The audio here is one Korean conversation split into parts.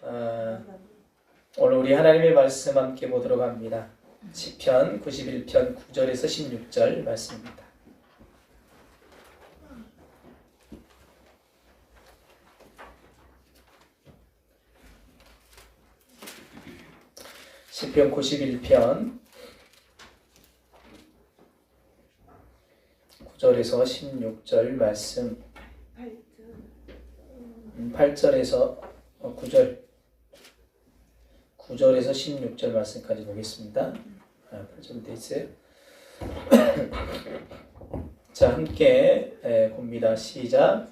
오늘 우리 하나님의 말씀 함께 보도록 합니다. 시편 91편 9절에서 16절 말씀입니다. 시편 91편 9절에서 16절 말씀 8절에서 9절에서 16절 말씀까지 보겠습니다. 8절 돼 있어요. 자, 함께 봅니다. 시작.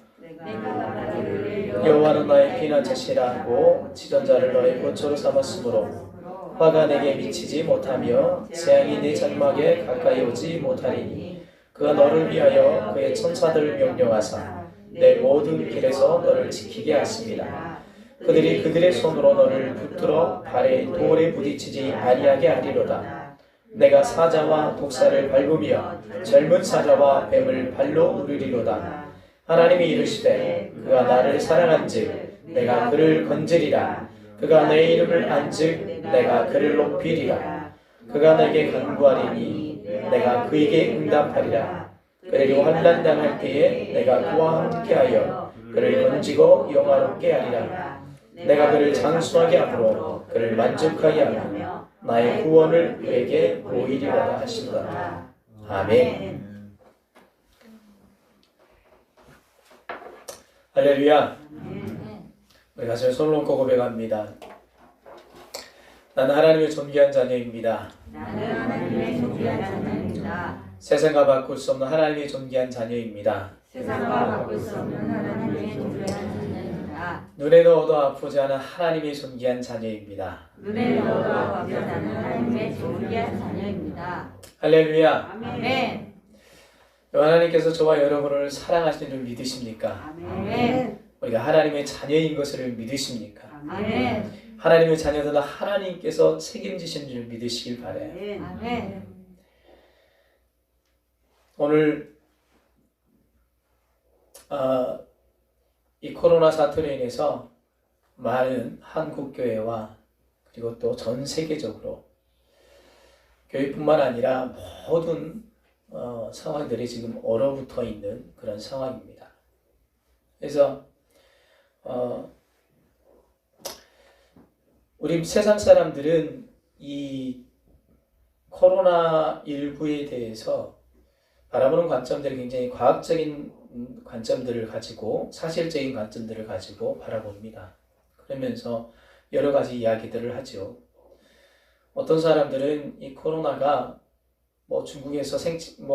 여호와는 나의 피난처시라 하고 지존자를 너의 보초로 삼았으므로 화가 내게 미치지 못하며 재앙이 내 장막에 가까이 오지 못하리니 그가 너를 위하여 그의 천사들을 명령하사 내 모든 길에서 너를 지키게 하십니다. 그들이 그들의 손으로 너를 붙들어 발에 돌에 부딪히지 아니하게 하리로다. 내가 사자와 독사를 밟으며 젊은 사자와 뱀을 발로 누르리로다. 하나님이 이르시되 그가 나를 사랑한즉 내가 그를 건지리라. 그가 내 이름을 안즉 내가 그를 높이리라. 그가 내게 간구하리니 내가 그에게 응답하리라. 그리고 환난 당할 때에 내가 그와 함께하여 그를 건지고 영화롭게 하리라. 내가 그를 장수하게 함으로 그를 만족하게 하며 나의 구원을 그에게 보이리라 하시도다. 아멘. 할렐루야. 우리 가슴에 손을 얹고 고백합니다. 나는 하나님의 존귀한 자녀입니다. 세상과 바꿀 수 없는 하나님의 존귀한 자녀입니다. 눈에 넣어도 아프지 않은 하나님의 존귀한 자녀입니다. 할렐루야. 아멘. 하나님께서 저와 여러분을 사랑하시는 줄 믿으십니까? 아멘. 우리가 하나님의 자녀인 것을 믿으십니까? 아멘. 하나님의 자녀들은 하나님께서 책임지시는 줄 믿으시길 바라요. 아멘. 오늘 이 코로나 사태로 인해서 많은 한국교회와 그리고 또 전 세계적으로 교회뿐만 아니라 모든 상황들이 지금 얼어붙어 있는 그런 상황입니다. 그래서 우리 세상 사람들은 이 코로나19에 대해서 바라보는 관점들이 굉장히 과학적인 관점들을 가지고 사실적인 관점들을 가지고 바라봅니다. 그러면서 여러 가지 이야기들을 하죠. 어떤 사람들은 이 코로나가 중국에서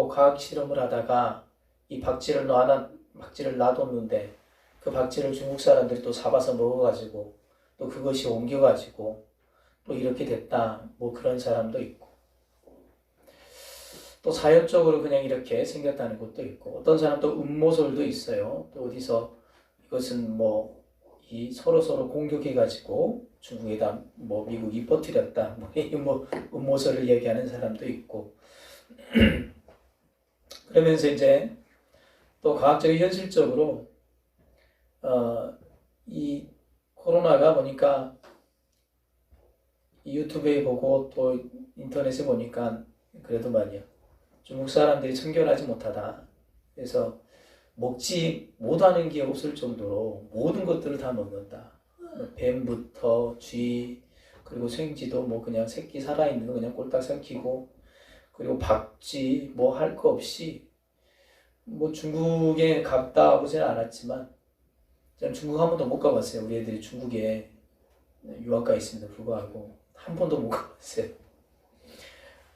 과학 실험을 하다가 이 박쥐를 놔뒀는데 그 박쥐를 중국 사람들이 또 잡아서 먹어가지고 또 그것이 옮겨가지고 또 이렇게 됐다. 그런 사람도 있고. 또 자연적으로 그냥 이렇게 생겼다는 것도 있고, 어떤 사람도 음모설도 있어요. 또 어디서 이것은 이 서로 공격해가지고 중국에다 미국이 퍼뜨렸다. 음모설을 얘기하는 사람도 있고. 그러면서 이제 또 과학적인 현실적으로 이 코로나가 보니까 이 유튜브에 보고 또 인터넷에 보니까 그래도 말이야. 중국 사람들이 청결하지 못하다. 그래서 먹지 못하는 게 없을 정도로 모든 것들을 다 먹는다. 뱀부터 쥐 그리고 생쥐도 그냥 새끼 살아있는 거 그냥 꼴딱 삼키고 그리고 박쥐 할 거 없이 중국에 갔다 오지는 않았지만 저는 중국 한 번도 못 가봤어요. 우리 애들이 중국에 유학 가 있음에도 불구하고 한 번도 못 가봤어요.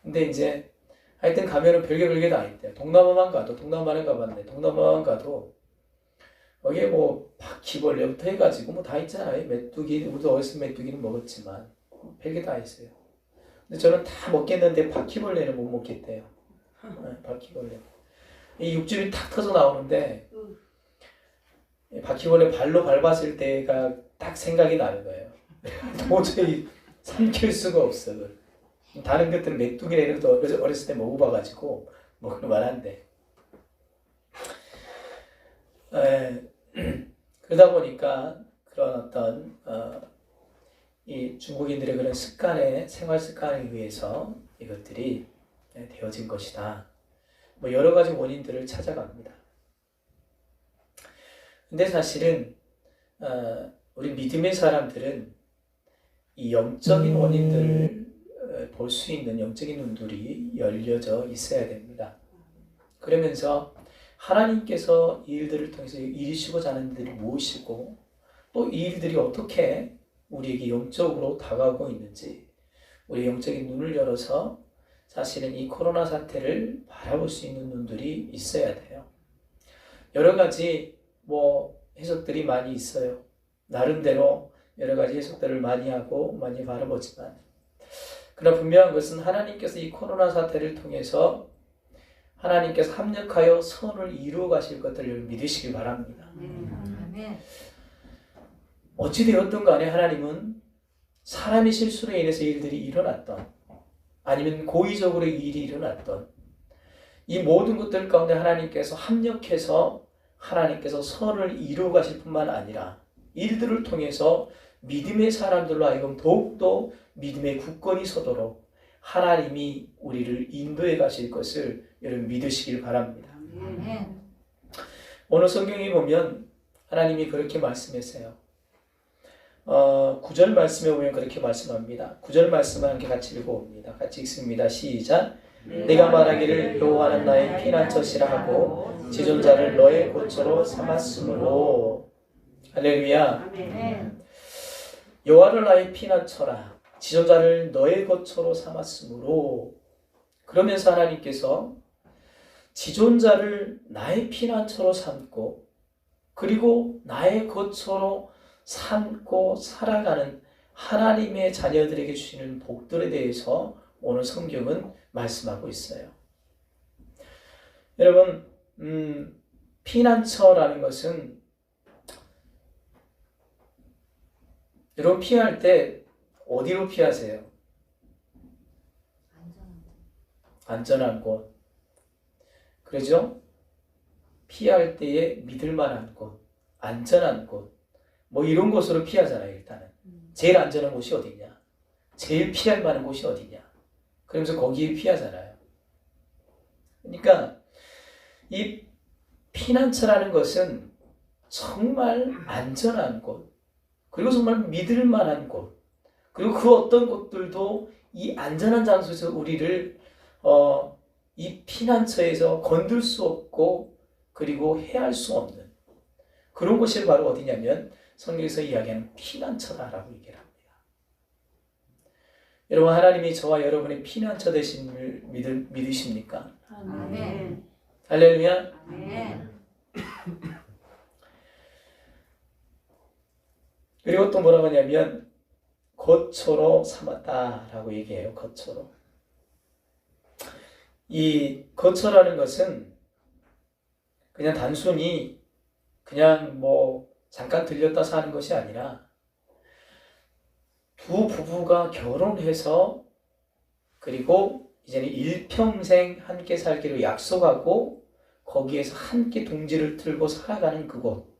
근데 이제 하여튼 가면은 별게 다 있대요. 동남아는 가봤는데 동남아만 가도 거기에 바퀴벌레부터 해가지고 다 있잖아요. 메뚜기, 우리도 어렸을 때 메뚜기는 먹었지만 별게 다 있어요. 근데 저는 다 먹겠는데 바퀴벌레는 못 먹겠대요. 바퀴벌레. 이 육즙이 탁 터져 나오는데 바퀴벌레 발로 밟았을 때가 딱 생각이 나는 거예요. 도저히 삼킬 수가 없어. 다른 것들은 메뚜기나 이런 것도 어렸을 때 먹어봐가지고 먹을만 한데 그러다 보니까 그런 어떤 이 중국인들의 그런 습관에 생활 습관에 의해서 이것들이 되어진 것이다. 뭐 여러 가지 원인들을 찾아갑니다. 근데 사실은 우리 믿음의 사람들은 이 영적인 원인들을 볼 수 있는 영적인 눈들이 열려져 있어야 됩니다. 그러면서 하나님께서 이 일들을 통해서 이루시고자 하는 일들이 무엇이고 또 이 일들이 어떻게 우리에게 영적으로 다가오고 있는지 우리 영적인 눈을 열어서 사실은 이 코로나 사태를 바라볼 수 있는 눈들이 있어야 돼요. 여러 가지 해석들이 많이 있어요. 나름대로 여러 가지 해석들을 많이 하고 많이 바라보지만 그러나 분명한 것은 하나님께서 이 코로나 사태를 통해서 하나님께서 합력하여 선을 이루어 가실 것들을 믿으시길 바랍니다. 아멘. 어찌되었든 간에 하나님은 사람의 실수로 인해서 일들이 일어났던 아니면 고의적으로 이 일이 일어났던 이 모든 것들 가운데 하나님께서 합력해서 하나님께서 선을 이루어 가실 뿐만 아니라 일들을 통해서 믿음의 사람들로 하여금 더욱더 믿음의 굳건히 서도록 하나님이 우리를 인도해 가실 것을 여러분 믿으시길 바랍니다. 아멘. 오늘 성경에 보면 하나님이 그렇게 말씀하세요. 9절 말씀에 보면 그렇게 말씀합니다. 9절 말씀을 함께 같이 읽어봅니다. 같이 읽습니다. 시작. 내가 말하기를 여호와는 나의 피난처시라 하고 지존자를 너의 고초로 삼았으므로. 할렐루야. 아멘. 여호와를 나의 피난처라 지존자를 너의 고초로 삼았으므로. 그러면서 하나님께서 지존자를 나의 피난처로 삼고 그리고 나의 고초로 삼고 살아가는 하나님의 자녀들에게 주시는 복들에 대해서 오늘 성경은 말씀하고 있어요. 여러분, 피난처라는 것은 여러분 피할 때 어디로 피하세요? 안전한 곳. 그러죠? 피할 때에 믿을 만한 곳, 안전한 곳, 이런 곳으로 피하잖아요. 일단은 제일 안전한 곳이 어디냐? 제일 피할 만한 곳이 어디냐? 그러면서 거기에 피하잖아요. 그러니까 이 피난처라는 것은 정말 안전한 곳, 그리고 정말 믿을 만한 곳, 그리고 그 어떤 곳들도 이 안전한 장소에서 우리를 이 피난처에서 건들 수 없고 그리고 해할 수 없는 그런 곳이 바로 어디냐면 성경에서 이야기하는 피난처다라고 얘기를 합니다. 여러분, 하나님이 저와 여러분의 피난처 되심을 믿으십니까? 아멘. 할렐루야. 아멘. 그리고 또 뭐라고 하냐면 거처로 삼았다라고 얘기해요. 거처로. 이 거처라는 것은 그냥 단순히 그냥 잠깐 들렸다 사는 것이 아니라 두 부부가 결혼해서 그리고 이제는 일평생 함께 살기로 약속하고 거기에서 함께 둥지를 틀고 살아가는 그곳,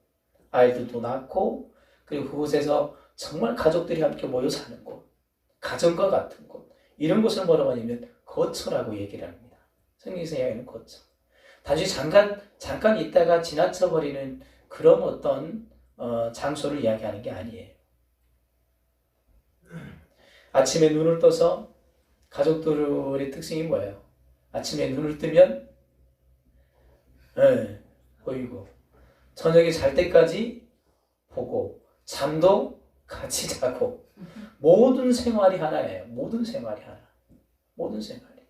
아이들도 낳고 그리고 그곳에서 정말 가족들이 함께 모여 사는 곳, 가정과 같은 곳, 이런 곳을 뭐라고 하냐면 거처라고 얘기를 합니다. 성경에서 이야기하는 거처. 단지 잠깐 있다가 지나쳐버리는 그런 어떤 장소를 이야기하는 게 아니에요. 아침에 눈을 떠서 가족들의 특징이 뭐예요? 아침에 눈을 뜨면 보이고 저녁에 잘 때까지 보고 잠도 같이 자고 모든 생활이 하나예요. 모든 생활이 하나. 모든 생활이.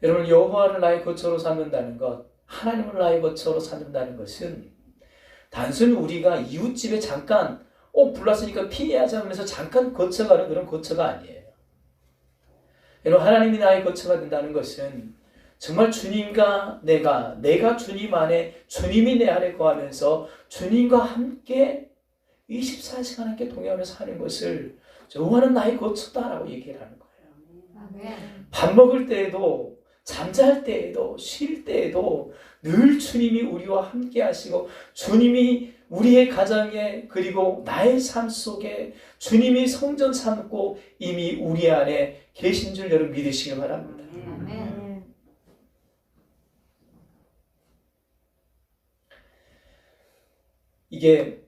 여러분, 여호와를 나의 거처로 삼는다는 것, 하나님을 나의 거처로 삼는다는 것은 단순히 우리가 이웃집에 잠깐 불났으니까 피해야지 하면서 잠깐 거쳐가는 그런 거처가 아니에요. 여러분, 하나님이 나의 거처가 된다는 것은 정말 주님과 내가 주님 안에, 주님이 내 안에 거하면서 주님과 함께 24시간 함께 동행하면서 사는 것을 여호와는 나의 거처다라고 얘기를 하는 거예요. 아멘. 밥 먹을 때에도 잠잘 때에도 쉴 때에도 늘 주님이 우리와 함께 하시고 주님이 우리의 가정에 그리고 나의 삶 속에 주님이 성전 삼고 이미 우리 안에 계신 줄 여러분 믿으시길 바랍니다. 아멘. 이게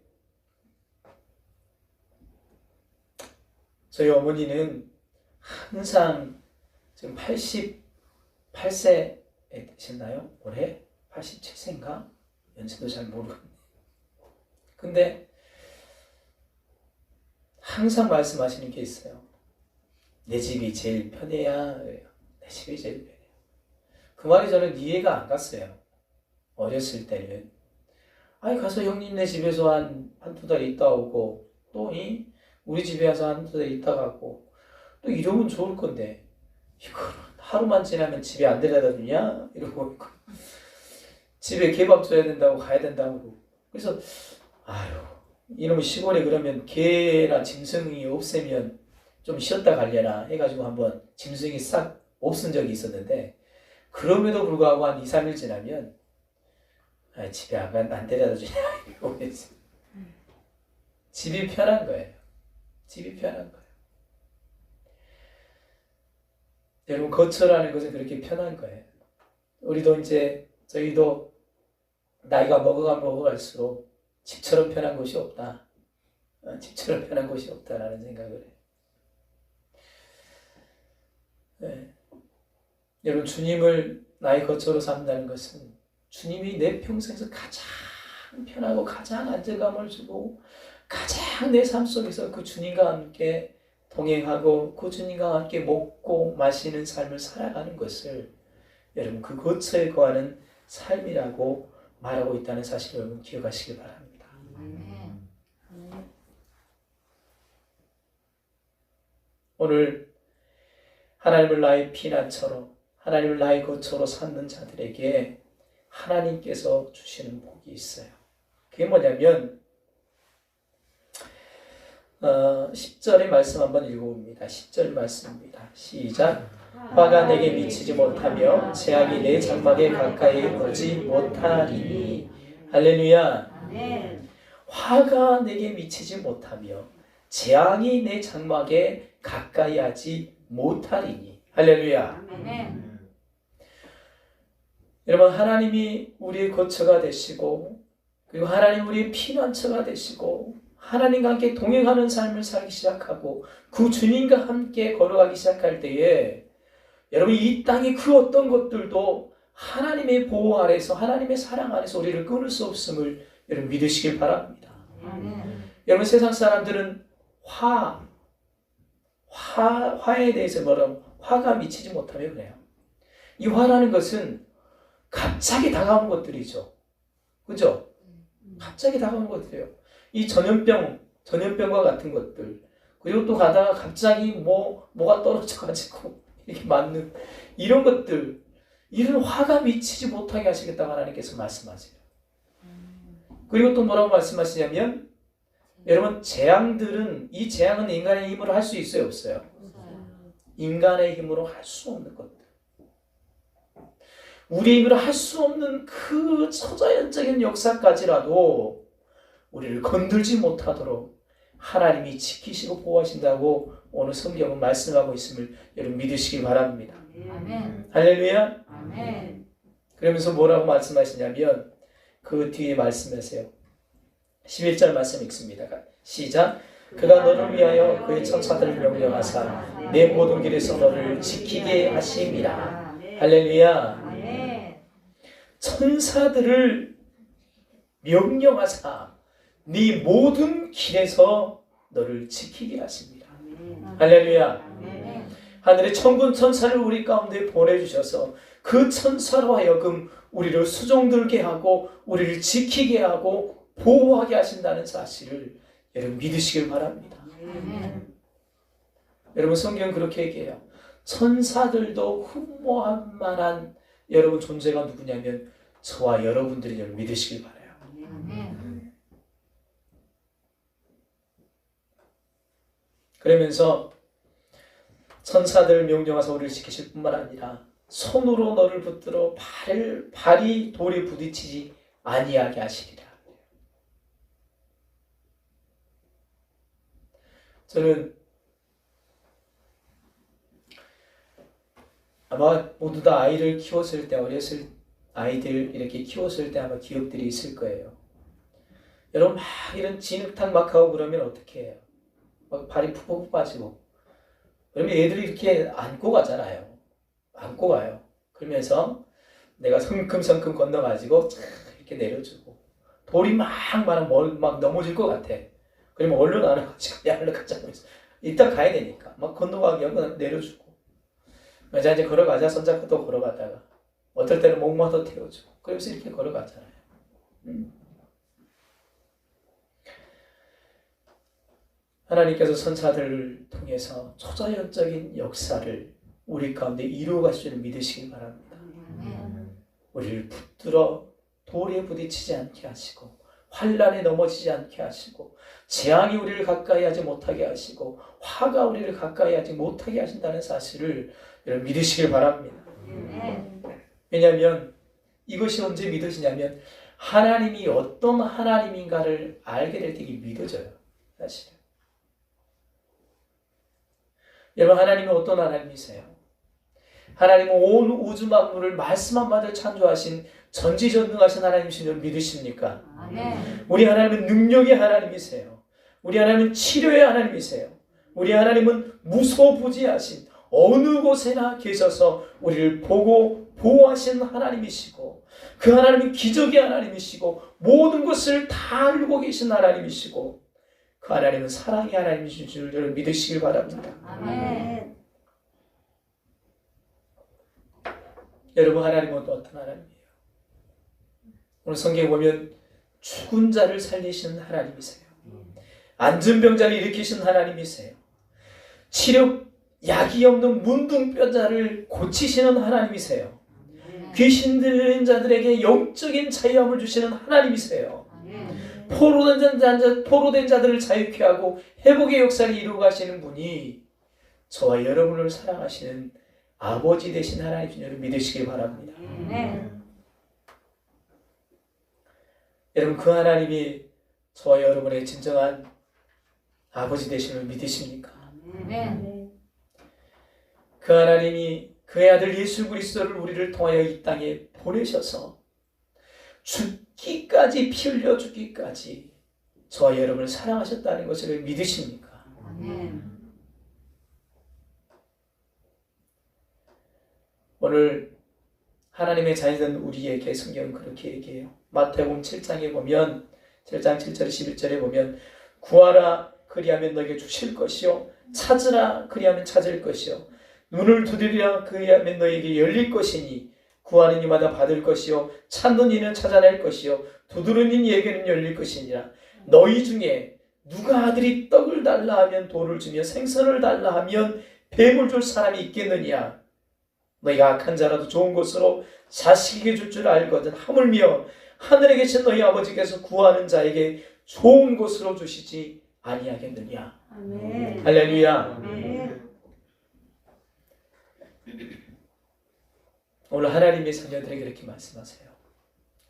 저희 어머니는 항상 지금 88세 되셨나요? 올해? 87세인가? 연세도 잘 모르겠네. 근데 항상 말씀하시는 게 있어요. 내 집이 제일 편해야. 내 집이 제일 편해요. 그 말이 저는 이해가 안 갔어요. 어렸을 때는. 아니 가서 형님네 집에서 한두 달 있다 오고 또 우리 집에 와서 한두 달 있다 가고 또 이러면 좋을 건데 이거 하루만 지나면 집에 안 데려다 주냐? 이러고 집에 개밥 줘야 된다고 가야 된다고. 그래서 아유 이놈의 시골에 그러면 개나 짐승이 없으면 좀 쉬었다 가려나 해가지고 한번 짐승이 싹 없은 적이 있었는데 그럼에도 불구하고 한 2, 3일 지나면 집에 안 데려다 주냐 이러고 있어요. 집이 편한 거예요. 집이 편한 거예요. 여러분 거처라는 것은 그렇게 편한 거예요. 우리도 이제 저희도 나이가 먹어갈수록 집처럼 편한 곳이 없다. 집처럼 편한 곳이 없다라는 생각을 해요. 네. 여러분 주님을 나의 거처로 삼는다는 것은 주님이 내 평생에서 가장 편하고 가장 안정감을 주고 가장 내 삶 속에서 그 주님과 함께 동행하고 그 주님과 함께 먹고 마시는 삶을 살아가는 것을 여러분 그 거처에 거하는 삶이라고 말하고 있다는 사실을 여러분 기억하시길 바랍니다. 아멘. 오늘 하나님을 나의 피난처로 하나님을 나의 거처로 삼는 자들에게 하나님께서 주시는 복이 있어요. 그게 뭐냐면 10절의 말씀 한번 읽어봅니다. 10절 말씀입니다. 시작. 화가 내게 미치지 못하며 재앙이 내 장막에 가까이 오지 못하리니. 할렐루야. 아멘. 화가 내게 미치지 못하며 재앙이 내 장막에 가까이 하지 못하리니. 할렐루야. 아멘. 여러분 하나님이 우리의 거처가 되시고 그리고 하나님 우리의 피난처가 되시고 하나님과 함께 동행하는 삶을 살기 시작하고 그 주님과 함께 걸어가기 시작할 때에 여러분 이 땅의 그 어떤 것들도 하나님의 보호 아래서 하나님의 사랑 아래서 우리를 끊을 수 없음을 여러분 믿으시길 바랍니다. 아멘. 여러분 세상 사람들은 화에 대해서 뭐라고 화가 미치지 못하며 그래요. 이 화라는 것은 갑자기 다가온 것들이죠. 그죠? 갑자기 다가온 것들이에요. 이 전염병과 같은 것들. 그리고 또 가다가 갑자기 뭐가 떨어져가지고 이렇게 맞는 이런 것들. 이런 화가 미치지 못하게 하시겠다고 하나님께서 말씀하세요. 그리고 또 뭐라고 말씀하시냐면 여러분 이 재앙은 인간의 힘으로 할 수 있어요? 없어요? 인간의 힘으로 할 수 없는 것들. 우리의 힘으로 할 수 없는 그 초자연적인 역사까지라도 우리를 건들지 못하도록 하나님이 지키시고 보호하신다고 오늘 성경은 말씀하고 있음을 여러분 믿으시기 바랍니다. 아멘. 할렐루야. 아멘. 그러면서 뭐라고 말씀하시냐면 그 뒤에 말씀하세요. 11절 말씀 읽습니다. 시작. 그가 너를 위하여 그의 천사들을 명령하사 내 모든 길에서 너를 지키게 하심이라. 할렐루야. 아멘. 천사들을 명령하사 네 모든 길에서 너를 지키게 하십니다. 할렐루야. 아멘. 하늘의 천군 천사를 우리 가운데 보내주셔서 그 천사로 하여금 우리를 수종들게 하고 우리를 지키게 하고 보호하게 하신다는 사실을 여러분 믿으시길 바랍니다. 아멘. 여러분 성경은 그렇게 얘기해요. 천사들도 흠모할 만한 여러분 존재가 누구냐면 저와 여러분들이 여러분 믿으시길 바라요. 아멘. 그러면서 천사들 명령하사 우리를 지키실 뿐만 아니라 손으로 너를 붙들어 발이 돌에 부딪히지 아니하게 하시리라. 저는 아마 모두 다 아이를 키웠을 때, 어렸을 아이들 이렇게 키웠을 때 아마 기억들이 있을 거예요. 여러분 막 이런 진흙탕 막 하고 그러면 어떻게 해요? 막 발이 푹푹 빠지고 그러면 애들이 이렇게 안고 가잖아요. 안고 가요. 그러면서 내가 성큼성큼 건너가지고 쫙 이렇게 내려주고 돌이 막 많으면 막 넘어질 것 같아. 그러면 얼른 안아가지고 야 얼른 가자고 해서 이따 가야 되니까 막 건너가게 하고 내려주고 이제 걸어가자 손잡고 또 걸어가다가 어떨 때는 목마도 태워주고 그러면서 이렇게 걸어가잖아요. 하나님께서 선사들을 통해서 초자연적인 역사를 우리 가운데 이루어 가실 줄 믿으시기 바랍니다. 우리를 붙들어 돌에 부딪히지 않게 하시고 환난에 넘어지지 않게 하시고 재앙이 우리를 가까이 하지 못하게 하시고 화가 우리를 가까이 하지 못하게 하신다는 사실을 여러분 믿으시길 바랍니다. 왜냐하면 이것이 언제 믿어지냐면 하나님이 어떤 하나님인가를 알게 될 때 믿어져요. 사실은. 여러분 하나님이 어떤 하나님이세요? 하나님은 온 우주 만물을 말씀 한마디로 창조하신 전지전능하신 하나님이신 줄 믿으십니까? 우리 하나님은 능력의 하나님이세요. 우리 하나님은 치료의 하나님이세요. 우리 하나님은 무소부지하신 어느 곳에나 계셔서 우리를 보고 보호하시는 하나님이시고 그 하나님은 기적의 하나님이시고 모든 것을 다 알고 계신 하나님이시고 그 하나님은 사랑의 하나님이신 줄 믿으시길 바랍니다. 아멘. 여러분 하나님은 어떤 하나님이에요? 오늘 성경에 보면 죽은 자를 살리시는 하나님이세요. 안전병자를 일으키신 하나님이세요. 치료 약이 없는 문둥뼈자를 고치시는 하나님이세요. 귀신 들린 자들에게 영적인 자유함을 주시는 하나님이세요. 포로된 자들을 자유케 하고 회복의 역사를 이루어 가시는 분이 저와 여러분을 사랑하시는 아버지 되신 하나님인 줄 믿으시길 바랍니다. 여러분 그 하나님이 저와 여러분의 진정한 아버지 되심을 믿으십니까? 그 하나님이 그의 아들 예수 그리스도를 우리를 통하여 이 땅에 보내셔서 죽기까지 피 흘려 죽기까지 저와 여러분을 사랑하셨다는 것을 믿으십니까? 오늘 하나님의 자녀된 우리에게 성경은 그렇게 얘기해요. 마태복음 7장에 보면 7장 7절 11절에 보면 구하라 그리하면 너에게 주실 것이요 찾으라 그리하면 찾을 것이요 눈을 두드리라 그리하면 너에게 열릴 것이니 구하는 이마다 받을 것이요 찾는 이는 찾아낼 것이요 두드리는 이에게는 열릴 것이니라. 너희 중에 누가 아들이 떡을 달라 하면 돌을 주며 생선을 달라 하면 뱀을 줄 사람이 있겠느냐. 너희가 악한 자라도 좋은 것으로 자식에게 줄 줄 알거든 하물며 하늘에 계신 너희 아버지께서 구하는 자에게 좋은 것으로 주시지 아니하겠느냐. 아멘. 할렐루야. 아멘. 오늘 하나님의 자녀들에게 이렇게 말씀하세요.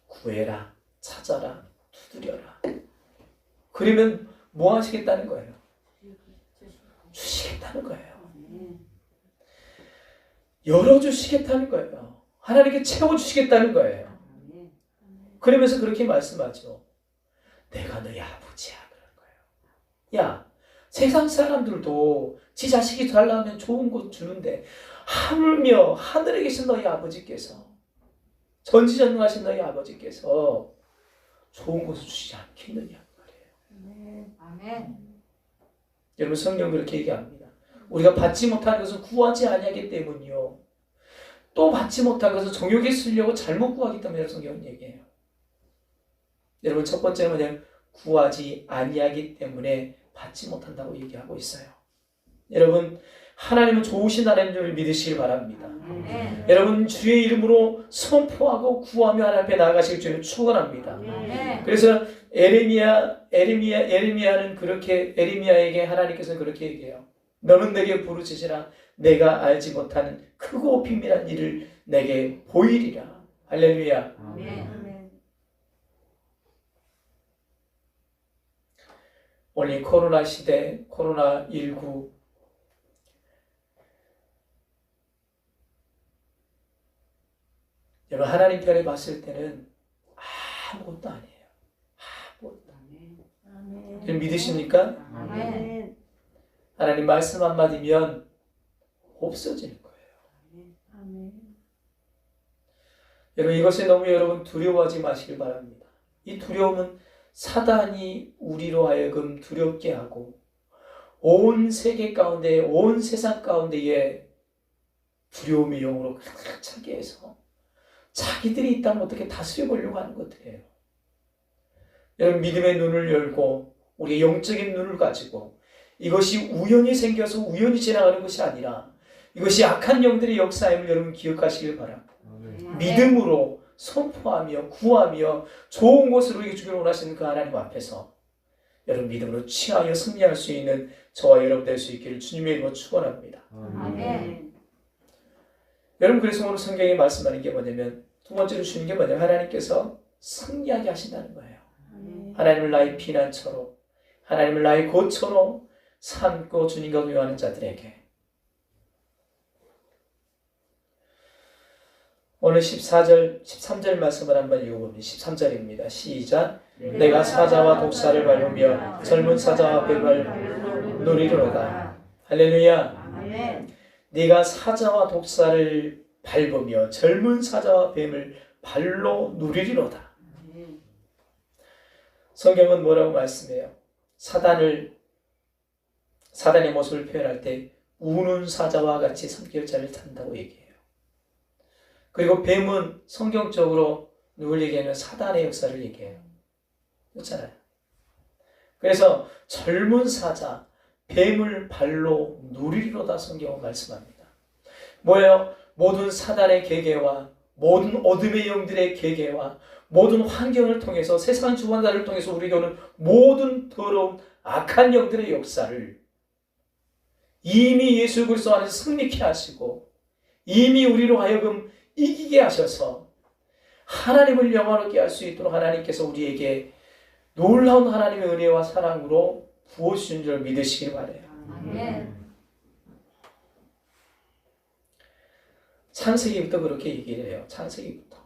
구해라, 찾아라, 두드려라. 그러면 뭐 하시겠다는 거예요? 주시겠다는 거예요. 열어주시겠다는 거예요. 하나님께 채워주시겠다는 거예요. 그러면서 그렇게 말씀하죠. 내가 너희 아버지야. 그런 거예요. 야, 세상 사람들도 지 자식이 달라면 좋은 것 주는데 하물며 하늘에 계신 너희 아버지께서 전지전능하신 너희 아버지께서 좋은 것을 주시지 않겠느냐 말이에요. 아멘. 여러분 성경 그렇게 얘기합니다. 우리가 받지 못한 것은 구하지 아니하기 때문이요. 또 받지 못한 것은 정욕에 쓰려고 잘못 구하기 때문에 성경은 얘기해요. 여러분 첫 번째는 뭐냐면 구하지 아니하기 때문에 받지 못한다고 얘기하고 있어요. 여러분 하나님은 좋으신 하나님을 믿으시길 바랍니다. 여러분 주의 이름으로 선포하고 구하며 하나님 앞에 나아가실 줄을 축원합니다. 그래서 에레미야는 그렇게 에레미야에게 하나님께서 그렇게 얘기해요. 너는 내게 부르짖으라. 내가 알지 못하는 크고 비밀한 일을 내게 보이리라. 할렐루야. 아멘. 오늘 이 코로나 시대, 코로나19 여러분 하나님 편에 봤을 때는 아무것도 아니에요. 아무것도. 아멘. 여러분 믿으십니까? 아멘. 하나님 말씀 한마디면 없어지는 거예요. 아멘. 여러분 이것에 너무 여러분 두려워하지 마시길 바랍니다. 이 두려움은 사단이 우리로 하여금 두렵게 하고 온 세계 가운데 온 세상 가운데에 두려움의 영으로 가득 차게 해서 자기들이 이 땅을 어떻게 다스려 보려고 하는 것들이에요. 여러분 믿음의 눈을 열고 우리의 영적인 눈을 가지고 이것이 우연히 생겨서 우연히 지나가는 것이 아니라 이것이 악한 영들의 역사임을 여러분 기억하시길 바랍니다. 믿음으로 선포하며 구하며 좋은 것으로 이기주기를 원하시는 그 하나님 앞에서 여러분 믿음으로 취하여 승리할 수 있는 저와 여러분 될 수 있기를 주님의 이름으로 축원합니다. 아멘. 여러분 그래서 오늘 성경에 말씀하는 게 뭐냐면 두 번째로 주는 게 뭐냐면 하나님께서 승리하게 하신다는 거예요. 하나님을 나의 피난처로 하나님을 나의 고처로 삼고 주님과 동행하는 자들에게 오늘 14절, 13절 말씀을 한번 읽어보면 13절입니다. 시작. 내가 사자와 독사를 밟으며 젊은 사자와 뱀을 누리리로다. 할렐루야. 아멘. 네가 사자와 독사를 밟으며 젊은 사자와 뱀을 발로 누리리로다. 성경은 뭐라고 말씀해요? 사단의 모습을 표현할 때 우는 사자와 같이 삼킬자를 탄다고 얘기해요. 그리고 뱀은 성경적으로 누굴 얘기하면 사단의 역사를 얘기해요. 그렇잖아요. 그래서 젊은 사자, 뱀을 발로 누리리로다 성경은 말씀합니다. 뭐예요? 모든 사단의 계계와 모든 어둠의 영들의 계계와 모든 환경을 통해서 세상 주관자를 통해서 우리에게 오는 모든 더러운 악한 영들의 역사를 이미 예수 그리스도 안에서 승리케 하시고 이미 우리로 하여금 이기게 하셔서 하나님을 영화롭게 할 수 있도록 하나님께서 우리에게 놀라운 하나님의 은혜와 사랑으로 부어주신 줄 믿으시길 바라요. 아멘. 창세기부터 그렇게 얘기를 해요. 창세기부터.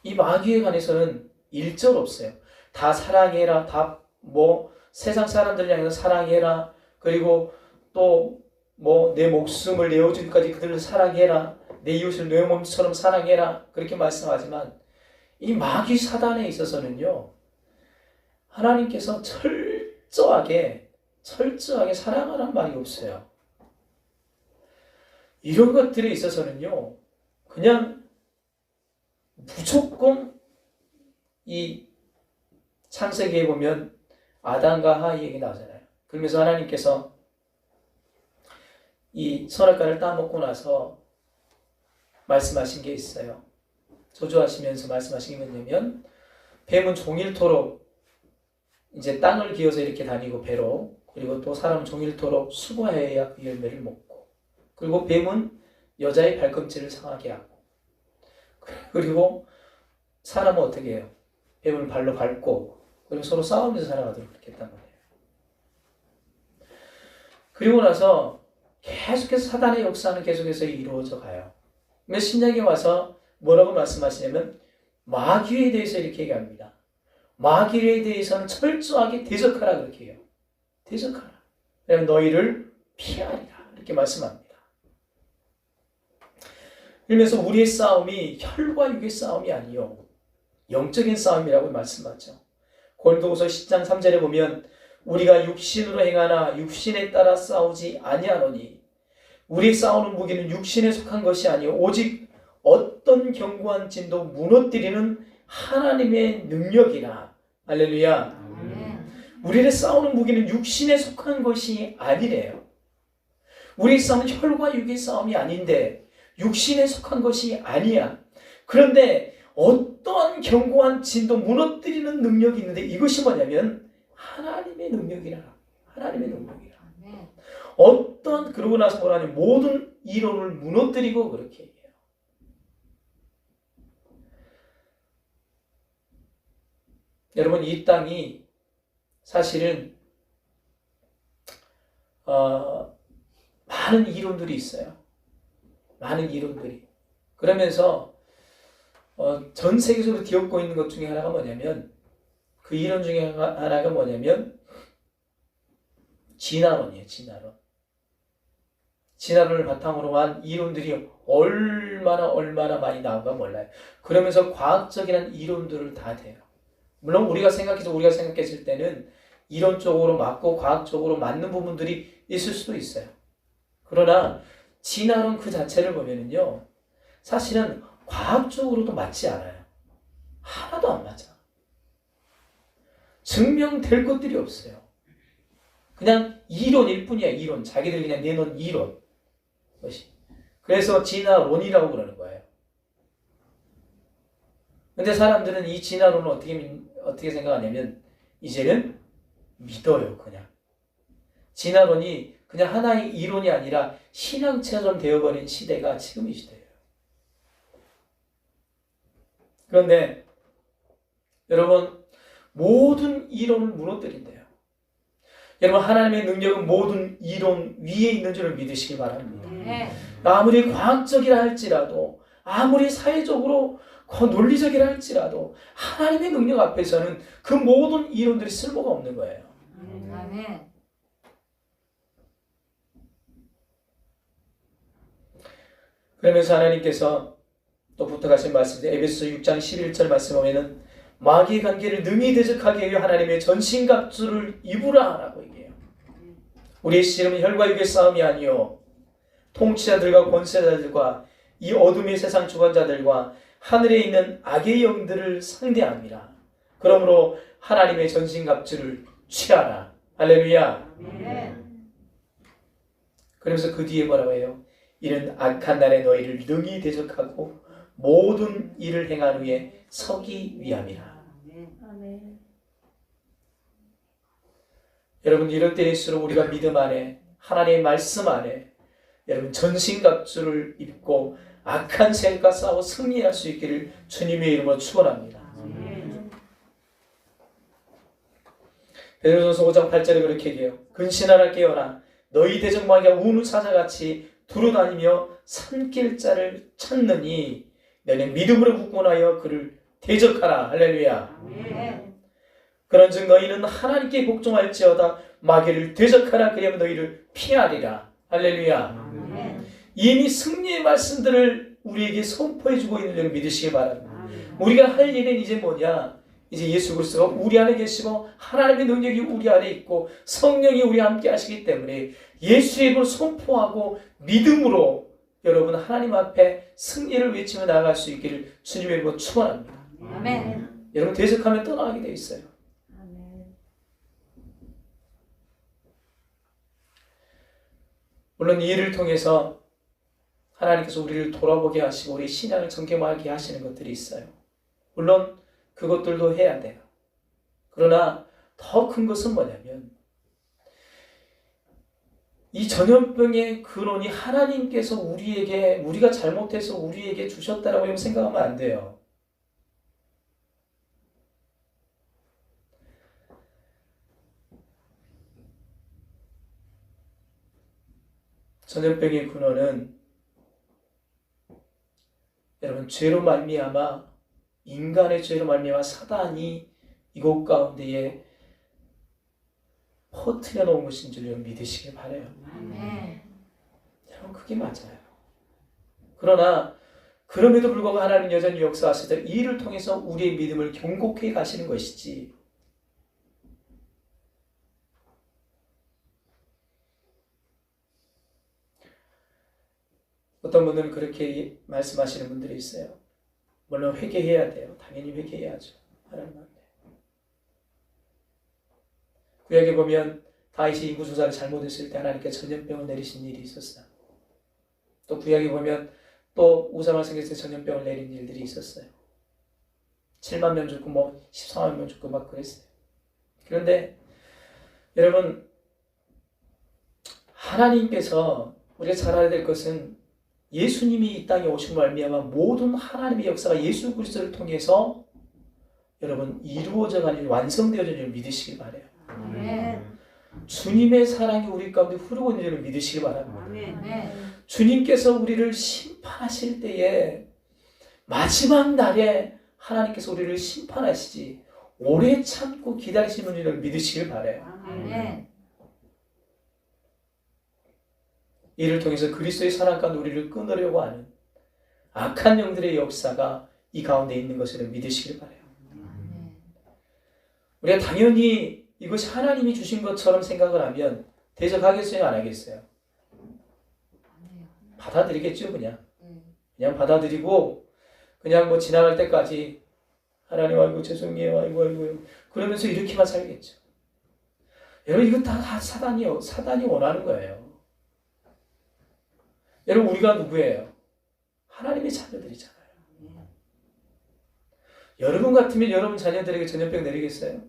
이 마귀에 관해서는 일절 없어요. 다 사랑해라. 다 세상 사람들 향해서 사랑해라. 그리고 또 내 목숨을 내어주기까지 그들을 사랑해라. 내 이웃을 내 몸처럼 사랑해라. 그렇게 말씀하지만 이 마귀 사단에 있어서는요. 하나님께서 철저하게 사랑하라는 말이 없어요. 이런 것들에 있어서는요. 그냥 무조건 이 창세기에 보면 아담과 하위 얘기 나오잖아요. 그러면서 하나님께서 이 선악과를 따먹고 나서 말씀하신 게 있어요. 저주하시면서 말씀하신 게 뭐냐면 뱀은 종일토록 이제 땅을 기어서 이렇게 다니고 배로 그리고 또 사람은 종일토록 수고해야 그 열매를 먹고 그리고 뱀은 여자의 발꿈치를 상하게 하고 그리고 사람은 어떻게 해요? 뱀을 발로 밟고 그리고 서로 싸우면서 살아가도록 그렇게 했단 말이에요. 그리고 나서 계속해서 사단의 역사는 계속해서 이루어져 가요. 근데 신약에 와서 뭐라고 말씀하시냐면 마귀에 대해서 이렇게 얘기합니다. 마귀에 대해서는 철저하게 대적하라 그렇게 해요. 대적하라. 그러면 너희를 피하리라 이렇게 말씀합니다. 그러면서 우리의 싸움이 혈과 육의 싸움이 아니요 영적인 싸움이라고 말씀하죠. 고린도후서 10장 3절에 보면 우리가 육신으로 행하나 육신에 따라 싸우지 아니하노니 우리 싸우는 무기는 육신에 속한 것이 아니요 오직 어떤 견고한 진도 무너뜨리는 하나님의 능력이라. 할렐루야. 우리의 싸우는 무기는 육신에 속한 것이 아니래요. 우리의 싸움은 혈과 육의 싸움이 아닌데 육신에 속한 것이 아니야. 그런데 어떤 견고한 진도 무너뜨리는 능력이 있는데 이것이 뭐냐면 하나님의 능력이라. 하나님의 능력이라. 그러고 나서 뭐라니 모든 이론을 무너뜨리고 그렇게 얘기해요. 여러분 이 땅이 사실은 많은 이론들이 있어요. 많은 이론들이. 그러면서 전 세계적으로 뒤엎고 있는 것 중에 하나가 뭐냐면, 그 이론 중에 하나가 뭐냐면 진화론이에요. 진화론을 바탕으로 한 이론들이 얼마나 많이 나온가 몰라요. 그러면서 과학적이란 이론들을 다 돼요. 물론 우리가 생각했을 때는 이론적으로 맞고 과학적으로 맞는 부분들이 있을 수도 있어요. 그러나 진화론 그 자체를 보면은요, 사실은 과학적으로도 맞지 않아요. 하나도 안 맞아. 증명될 것들이 없어요. 그냥 이론일 뿐이야. 이론. 자기들이 그냥 내놓은 이론. 그래서 진화론이라고 그러는 거예요. 근데 사람들은 이 진화론을 어떻게 생각하냐면 이제는 믿어요. 그냥. 진화론이 그냥 하나의 이론이 아니라 신앙처럼 되어버린 시대가 지금 이 시대예요. 그런데 여러분, 모든 이론을 무너뜨린대요. 여러분, 하나님의 능력은 모든 이론 위에 있는 줄을 믿으시기 바랍니다. 아무리 과학적이라 할지라도, 아무리 사회적으로 논리적이라 할지라도 하나님의 능력 앞에서는 그 모든 이론들이 쓸모가 없는 거예요. 아멘. 그러면서 하나님께서 또 부탁하신 말씀인데, 에베소서 6장 11절 말씀 보면은 마귀의 관계를 능히 대적하게 하여 하나님의 전신갑주를 입으라 라고 얘기해요. 우리의 씨름은 혈과 육의 싸움이 아니요 통치자들과 권세자들과 이 어둠의 세상 주관자들과 하늘에 있는 악의 영들을 상대합니다. 그러므로 하나님의 전신갑주를 취하라. 할렐루야. 그러면서 그 뒤에 뭐라고 해요? 이는 악한 날에 너희를 능히 대적하고 모든 일을 행한 후에 서기 위함이라. 아멘. 여러분, 이럴 때일수록 우리가 믿음 안에, 하나님의 말씀 안에 여러분 전신갑주를 입고 악한 세력과 싸워 승리할 수 있기를 주님의 이름으로 축원합니다. 베드로전서 5장 8절에 그렇게 얘기해요. 근신하라 깨어라. 너희 대적마귀가 우는 사자같이 두루다니며 삼킬 자를 찾느니 너희는 믿음으로 굳건하여 그를 대적하라. 할렐루야. 그런즉 너희는 하나님께 복종할지어다. 마귀를 대적하라. 그리하면 너희를 피하리라. 할렐루야. 이미 승리의 말씀들을 우리에게 선포해주고 있는 줄 믿으시기 바랍니다. 우리가 할 일은 이제 뭐냐? 이제 예수 그리스도가 우리 안에 계시고 하나님의 능력이 우리 안에 있고 성령이 우리와 함께 하시기 때문에 예수의 이름을 선포하고 믿음으로 여러분 하나님 앞에 승리를 외치며 나아갈 수 있기를 주님의 이름으로 축원합니다. 아멘. 여러분, 대적하면 떠나가게 돼 있어요. 아멘. 물론 이 일을 통해서 하나님께서 우리를 돌아보게 하시고 우리 신앙을 정결하게 하시는 것들이 있어요. 물론 그것들도 해야 돼요. 그러나 더 큰 것은 뭐냐면 이 전염병의 근원이 하나님께서 우리가 잘못해서 우리에게 주셨다라고 생각하면 안 돼요. 전염병의 근원은 여러분 죄로 말미암아 인간의 죄로 말미암아 사단이 이곳 가운데에 퍼뜨려 놓은 것인 줄 믿으시길 바라요. 아멘. 여러분, 그게 맞아요. 그러나 그럼에도 불구하고 하나님은 여전히 역사하시되 이 일을 통해서 우리의 믿음을 견고케 가시는 것이지, 어떤 분들은 그렇게 말씀하시는 분들이 있어요. 물론 회개해야 돼요. 당연히 회개해야죠. 하나님 앞에. 구약에 보면 다윗이 인구 조사를 잘못했을 때 하나님께서 전염병을 내리신 일이 있었어요. 또 구약에 보면 또 우상을 섬겼을 때 전염병을 내린 일들이 있었어요. 7만 명 죽고 14만 명 죽고 막 그랬어요. 그런데 여러분, 하나님께서 우리가 잘 알아야 될 것은 예수님이 이 땅에 오신 말미암아 모든 하나님의 역사가 예수 그리스도를 통해서 여러분 이루어져 가는 완성되어진 줄 믿으시길 바라요. 아멘. 주님의 사랑이 우리 가운데 흐르고 있는 줄 믿으시기 바랍니다. 아멘. 주님께서 우리를 심판하실 때에 마지막 날에 하나님께서 우리를 심판하시지 오래 참고 기다리시는 줄 믿으시길 바라요. 아멘. 이를 통해서 그리스도의 사랑 가운데 우리를 끊으려고 하는 악한 영들의 역사가 이 가운데 있는 것을 믿으시길 바라요. 우리가 당연히 이것이 하나님이 주신 것처럼 생각을 하면 대적하겠어요? 안 하겠어요? 받아들이겠죠. 그냥 받아들이고 그냥 뭐 지나갈 때까지 하나님 아이고 죄송해요 아이고 그러면서 이렇게만 살겠죠. 여러분 이거 다 사단이요. 사단이 원하는 거예요. 여러분 우리가 누구예요? 하나님의 자녀들이잖아요. 여러분 같으면 여러분 자녀들에게 전염병 내리겠어요?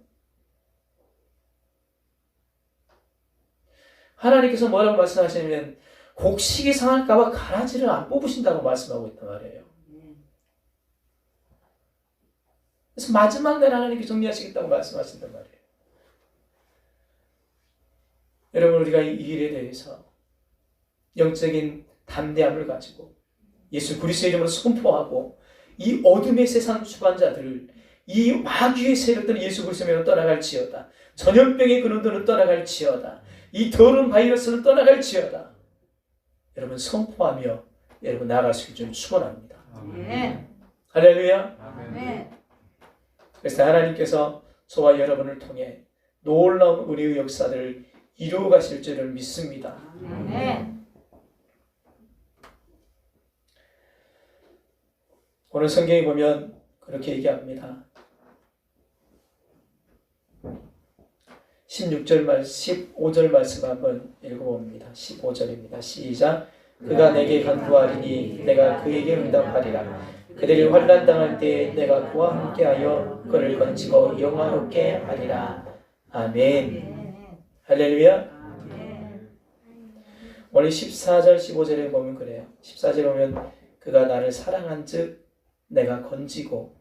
하나님께서 뭐라고 말씀하시냐면 곡식이 상할까봐 가라지를 안 뽑으신다고 말씀하고 있단 말이에요. 그래서 마지막 날 하나님께 정리하시겠다고 말씀하신단 말이에요. 여러분 우리가 이 일에 대해서 영적인 담대함을 가지고 예수 그리스도의 이름으로 선포하고 이 어둠의 세상 주관자들을 이 마귀의 세력들은 예수 그리스도로 떠나갈지어다. 전염병의 근원들은 떠나갈지어다. 이 더러운 바이러스는 떠나갈지어다. 여러분 선포하며 여러분 나아갈 수 있기를 축원합니다. 할렐루야. 아멘. 그래서 하나님께서 저와 여러분을 통해 놀라운 은혜의 역사들을 이루어 가실 줄을 믿습니다. 아멘. 오늘 성경에 보면 그렇게 얘기합니다. 15절 말씀 한번 읽어봅니다. 15절입니다. 시작. 그가 내게 간구하리니 내가 그에게 응답하리라. 그들이 환난 당할 때 내가 그와 함께하여 그를 건지고 영화롭게 하리라. 아멘. 할렐루야. 오늘 14절 15절에 보면 그래요. 14절에 보면 그가 나를 사랑한즉 내가 건지고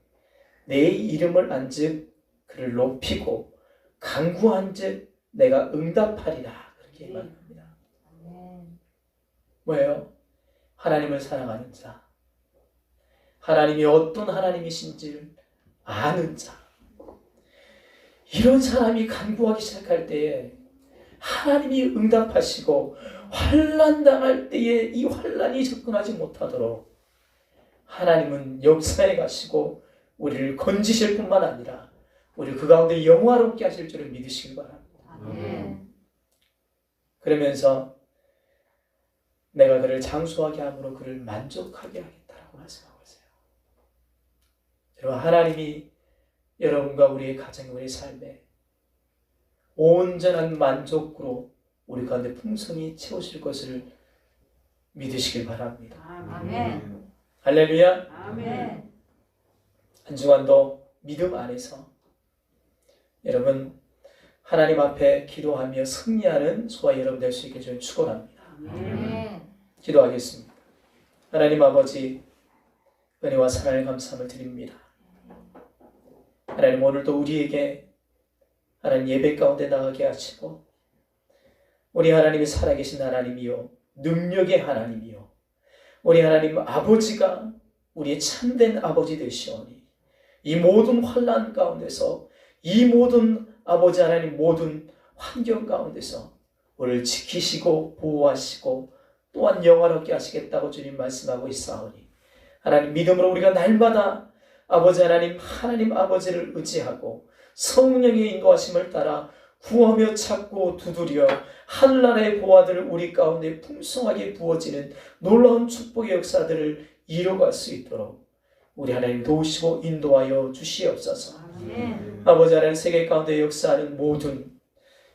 내 이름을 안즉 그를 높이고 간구한즉 내가 응답하리라. 그렇게 말합니다. 뭐예요? 하나님을 사랑하는 자, 하나님이 어떤 하나님이신지를 아는 자, 이런 사람이 간구하기 시작할 때에 하나님이 응답하시고 환난 당할 때에 이 환난이 접근하지 못하도록 하나님은 역사에 가시고 우리를 건지실 뿐만 아니라 우리를 그 가운데 영화롭게 하실 줄을 믿으시길 바랍니다. 그러면서 내가 그를 장수하게 함으로 그를 만족하게 하겠다라고 말씀하고 있어요. 여러분 하나님이 여러분과 우리의 가정, 우리의 삶에 온전한 만족으로 우리 가운데 풍성히 채우실 것을 믿으시길 바랍니다. 아멘. 할렐루야. 아멘. 한 주간도 믿음 안에서 여러분 하나님 앞에 기도하며 승리하는 저와 여러분 될 수 있게 저는 축원합니다. 아멘. 기도하겠습니다. 하나님 아버지 은혜와 사랑을 감사함을 드립니다. 하나님 오늘도 우리에게 하나님 예배 가운데 나가게 하시고 우리 하나님이 살아계신 하나님이요 능력의 하나님이요 우리 하나님 아버지가 우리의 참된 아버지 되시오니 이 모든 환난 가운데서 이 모든 아버지 하나님 모든 환경 가운데서 우리를 지키시고 보호하시고 또한 영화롭게 하시겠다고 주님 말씀하고 있사오니 하나님 믿음으로 우리가 날마다 아버지 하나님 아버지를 의지하고 성령의 인도하심을 따라 구하며 찾고 두드려 하늘나라의 보화들을 우리 가운데 풍성하게 부어지는 놀라운 축복의 역사들을 이뤄갈 수 있도록 우리 하나님 도우시고 인도하여 주시옵소서. 아멘. 아버지 하나님 세계 가운데 역사하는 모든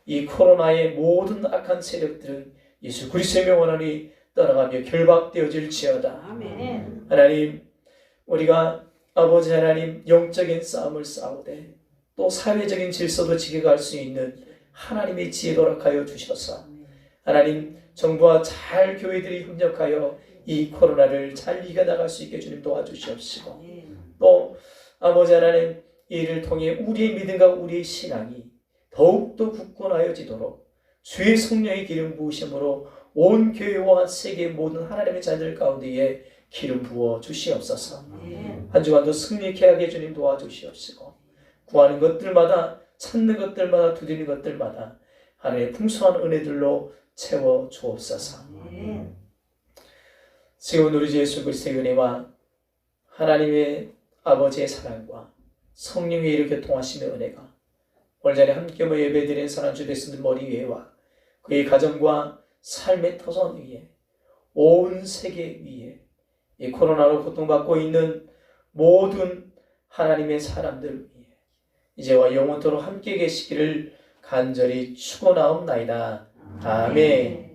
이 코로나의 모든 악한 세력들은 예수 그리스도의 명원하니 떠나가며 결박되어질지어다. 아멘. 하나님 우리가 아버지 하나님 영적인 싸움을 싸우되 또 사회적인 질서도 지켜갈 수 있는 하나님의 지혜도 허락하여 주셔서 하나님 정부와 잘 교회들이 협력하여 이 코로나를 잘 이겨나갈 수 있게 주님 도와주시옵시고 또 아버지 하나님 이 일을 통해 우리의 믿음과 우리의 신앙이 더욱더 굳건하여지도록 주의 성령의 기름 부으심으로 온 교회와 세계 모든 하나님의 자녀들 가운데에 기름 부어 주시옵소서. 한 주간도 승리케 하게 주님 도와주시옵시고 구하는 것들마다 찾는 것들마다 두드리는 것들마다 하나님의 풍성한 은혜들로 채워 주옵소서. 지금 우리 주 예수 그리스도의 은혜와 하나님의 아버지의 사랑과 성령의 이렇게 통하심의 은혜가 오늘 전에 함께 모여 예배드린 사랑 주 되신 머리 위에와 그의 가정과 삶의 터전 위에 온 세계 위에 이 코로나로 고통받고 있는 모든 하나님의 사람들 위에 이제와 영원토록 함께 계시기를 간절히 축원하옵나이다. 아멘.